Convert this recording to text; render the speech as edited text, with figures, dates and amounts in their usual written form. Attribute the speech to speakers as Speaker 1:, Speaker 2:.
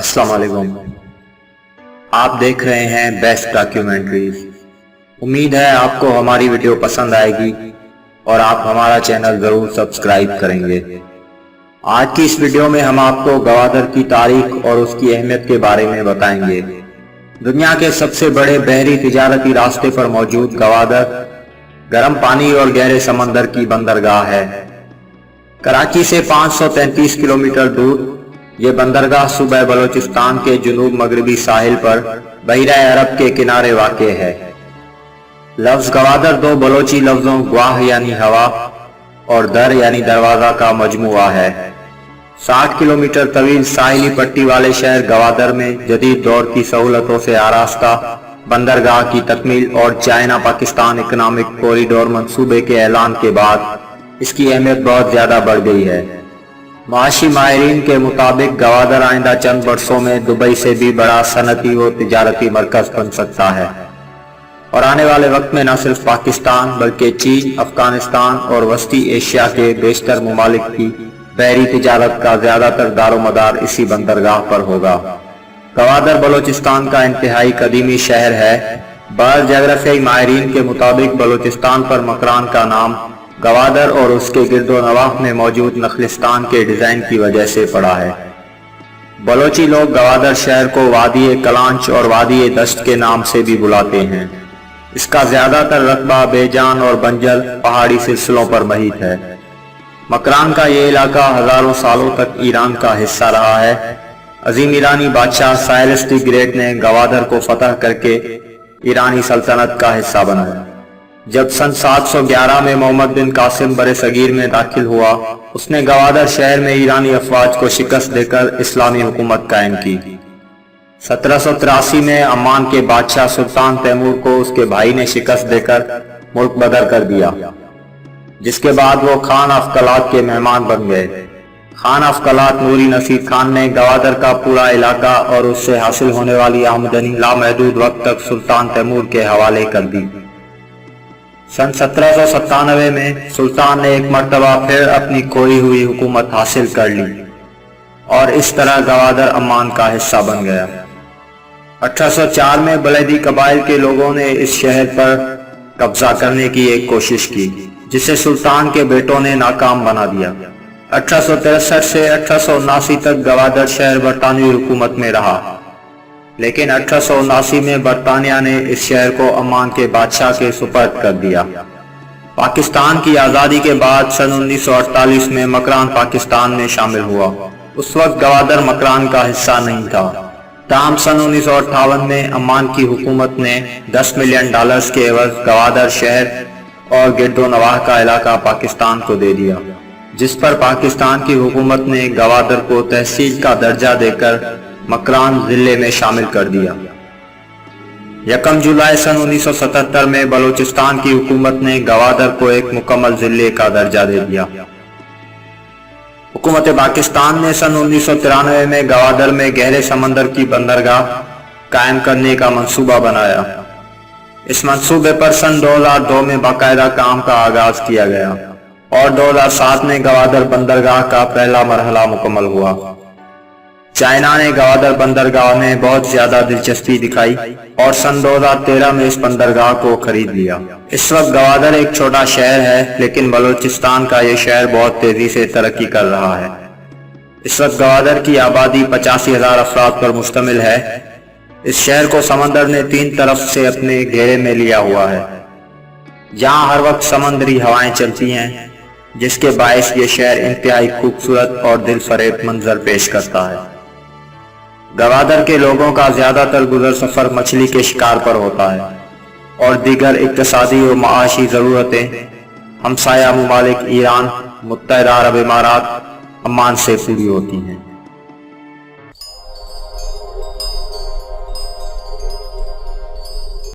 Speaker 1: अस्सलाम वालेकुम। आप देख रहे हैं बेस्ट डॉक्यूमेंट्रीज। उम्मीद है आपको हमारी वीडियो पसंद आएगी और आप हमारा चैनल जरूर सब्सक्राइब करेंगे। आज की इस वीडियो में हम आपको गवादर की तारीख और उसकी अहमियत के बारे में बताएंगे। दुनिया के सबसे बड़े बहरी तिजारती रास्ते पर मौजूद गवादर गर्म पानी और गहरे समंदर की बंदरगाह है। कराची से 533 किलोमीटर दूर ये बंदरगाह सूबा बलोचिस्तान के जुनूब मगरबी साहिल पर बहरा अरब के किनारे वाक़े है। लफ्ज गवादर दो बलोची लफ्जों ग्वाह यानी हवा और दर यानी दरवाजा का मजमुआ है। 60 किलोमीटर तवील साहिली पट्टी वाले शहर गवादर में जदीद दौर की सहूलतों से आरास्ता बंदरगाह की तकमील और चाइना पाकिस्तान इकनॉमिक कॉरिडोर मंसूबे के ऐलान के बाद इसकी अहमियत बहुत ज्यादा बढ़ गई है। माशी माहिरीन के मुताबिक गवादर आइंदा चंद बरसों में दुबई से भी बड़ा सनती व तिजारती मरकज बन सकता है और आने वाले वक्त में न सिर्फ पाकिस्तान बल्कि चीन, अफगानिस्तान और वस्ती एशिया के बेशतर मुमालिक की बहरी तिजारत का ज्यादातर दारोमदार इसी बंदरगाह पर होगा। गवादर बलोचिस्तान का इंतहाई कदीमी शहर है। बाज़ जोग्राफियाई माहिरीन के मुताबिक बलोचिस्तान पर मकरान का नाम गवादर और उसके गिरदो नवाह में मौजूद नखलिस्तान के डिजाइन की वजह से पड़ा है। बलोची लोग गवादर शहर को वादी कलांच और वादी दश्त के नाम से भी बुलाते हैं। इसका ज्यादातर रकबा बेजान और बंजर पहाड़ी सिलसिलों पर महित है। मकरान का ये इलाका हजारों सालों तक ईरान का हिस्सा रहा है। अजीम ईरानी बादशाह साइरस द ग्रेट ने गवादर को फतह करके ईरानी सल्तनत का हिस्सा बनाया। जब सन 711 में मोहम्मद बिन कासिम बरे सगीर में दाखिल हुआ, उसने गवादर शहर में ईरानी अफवाज को शिकस्त देकर इस्लामी हुकूमत कायम की। 1783 में अम्मान के बादशाह सुल्तान तैमूर को उसके भाई ने शिकस्त देकर मुल्क बदर कर दिया, जिसके बाद वो खान अफकलात के मेहमान बन गए। खान अफकलात नूरी नसीर खान ने गवादर का पूरा इलाका और उससे हासिल होने वाली आमदनी लामहदूद वक्त तक सुल्तान तैमूर के हवाले कर दी। सन 1797 में सुल्तान ने एक मर्तबा फिर अपनी खोई हुई हुकूमत हासिल कर ली और इस तरह गवादर अम्मान का हिस्सा बन गया। 1804 में बलैदी कबाइल के लोगों ने इस शहर पर कब्जा करने की एक कोशिश की, जिसे सुल्तान के बेटों ने नाकाम बना दिया। 1863 से 1879 तक गवादर शहर बरतानवी हुकूमत में रहा, लेकिन 1879 में बरतानिया ने इस शहर को अम्मान के बादशाह के सुपर्द कर दिया। पाकिस्तान की आज़ादी के बाद सन 1948 में मकरान पाकिस्तान में शामिल हुआ। उस वक्त गवादर मकरान का हिस्सा नहीं था। ताहम सन 1958 में अम्मान की हुकूमत ने $10 मिलियन के एवज गवादर शहर और गिरदो नवाह का इलाका पाकिस्तान को दे दिया, जिस पर पाकिस्तान की हुकूमत ने गवादर को तहसील का दर्जा देकर मकरान जिले में शामिल कर दिया। 1 जुलाई सन 1977 में बलूचिस्तान की हुकूमत ने गवादर को एक मुकम्मल जिले का दर्जा दे दिया। हुकूमत पाकिस्तान ने सन 1993 में गवादर में गहरे समंदर की बंदरगाह कायम करने का मंसूबा बनाया। इस मंसूबे पर सन 2002 में बाकायदा काम का आगाज किया गया और 2007 में गवादर बंदरगाह का पहला मरहला मुकम्मल हुआ। चाइना ने गवादर बंदरगाह में बहुत ज्यादा दिलचस्पी दिखाई और सन 2013 में इस बंदरगाह को खरीद लिया। इस वक्त गवादर एक छोटा शहर है, लेकिन बलूचिस्तान का यह शहर बहुत तेजी से तरक्की कर रहा है। इस वक्त गवादर की आबादी 85,000 अफराद पर मुश्तमिल है। इस शहर को समंदर ने 3 तरफ से अपने घेरे में लिया हुआ है। यहाँ हर वक्त समंदरी हवाएं चलती हैं, जिसके बायस ये शहर इंतहाई खूबसूरत और दिल फरेब मंजर पेश करता है। गवादर के लोगों का ज्यादातर गुजर सफर मछली के शिकार पर होता है और दीगर इक्तिसादी और माशी जरूरतें हमसाया मुमालिक ईरान, मुत्तहदा अरब इमारात, अम्मान से पूरी होती हैं।